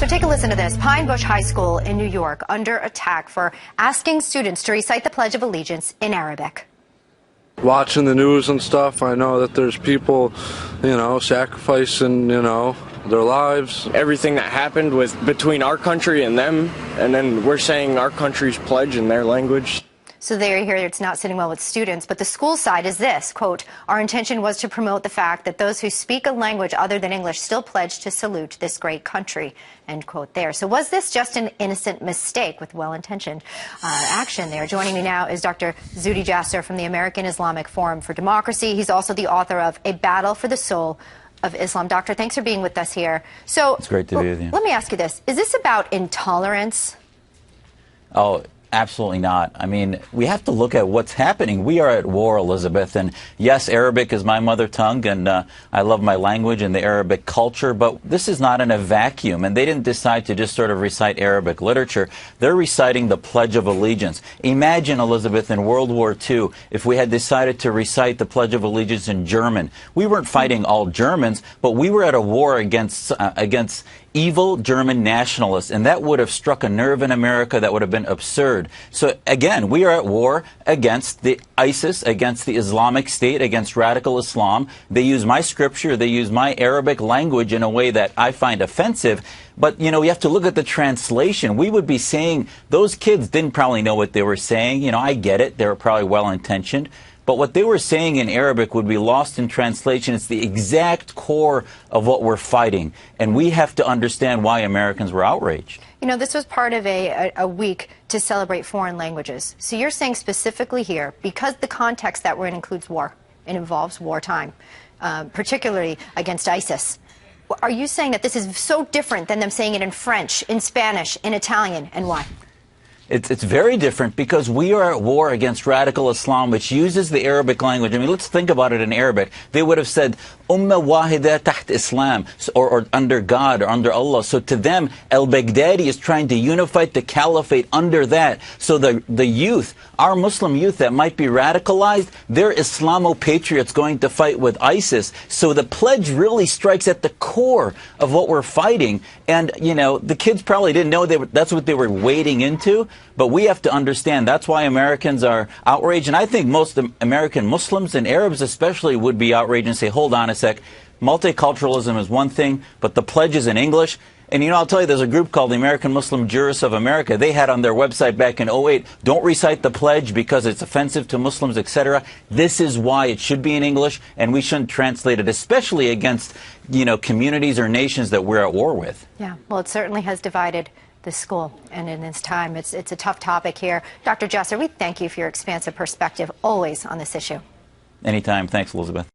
So take a listen to this. Pine Bush High School in New York under attack for asking students to recite the Pledge of Allegiance in Arabic. Watching the news and stuff, I know that there's people, sacrificing, their lives. Everything that happened was between our country and them, and then we're saying our country's pledge in their language. So there you hear it's not sitting well with students, but the school side is this, quote, our intention was to promote the fact that those who speak a language other than English still pledge to salute this great country, end quote there. So was this just an innocent mistake with well-intentioned action there? Joining me now is Dr. Zuhdi Jasser from the American Islamic Forum for Democracy. He's also the author of A Battle for the Soul of Islam. Doctor, thanks for being with us here. So it's great to be with you. Let me ask you this. Is this about intolerance? Oh, absolutely not. I mean, we have to look at what's happening. We are at war, Elizabeth, and yes, Arabic is my mother tongue, and I love my language and the Arabic culture, but this is not in a vacuum, and they didn't decide to just sort of recite Arabic literature. They're reciting the Pledge of Allegiance. Imagine, Elizabeth, in World War II, if we had decided to recite the Pledge of Allegiance in German. We weren't fighting all Germans, but we were at a war against evil German nationalists, and that would have struck a nerve in America that would have been absurd. So again, we are at war against the ISIS, against the Islamic State, against radical Islam. They use my scripture, they use my Arabic language in a way that I find offensive. But, you have to look at the translation. We would be saying, those kids didn't probably know what they were saying. I get it. They were probably well-intentioned. But what they were saying in Arabic would be lost in translation. It's the exact core of what we're fighting. And we have to understand why Americans were outraged. This was part of a week to celebrate foreign languages. So you're saying specifically here, because the context that we're in includes war, it involves wartime, particularly against ISIS. Are you saying that this is so different than them saying it in French, in Spanish, in Italian, and why? It's very different because we are at war against radical Islam, which uses the Arabic language. I mean, let's think about it in Arabic. They would have said, Ummah wahida taht Islam, or under God, or under Allah. So to them, al-Baghdadi is trying to unify the caliphate under that. So the youth, our Muslim youth that might be radicalized, they're Islamo-patriots going to fight with ISIS. So the pledge really strikes at the core of what we're fighting. And, the kids probably didn't know that's what they were wading into. But we have to understand that's why Americans are outraged. And I think most American Muslims and Arabs especially would be outraged and say, hold on a sec, multiculturalism is one thing, but the pledge is in English. And, I'll tell you, there's a group called the American Muslim Jurists of America. They had on their website back in 2008, don't recite the pledge because it's offensive to Muslims, etc. This is why it should be in English, and we shouldn't translate it, especially against, communities or nations that we're at war with. Yeah, well, it certainly has divided the school, and in this time, it's a tough topic here. Dr. Jasser, we thank you for your expansive perspective always on this issue. Anytime. Thanks, Elizabeth.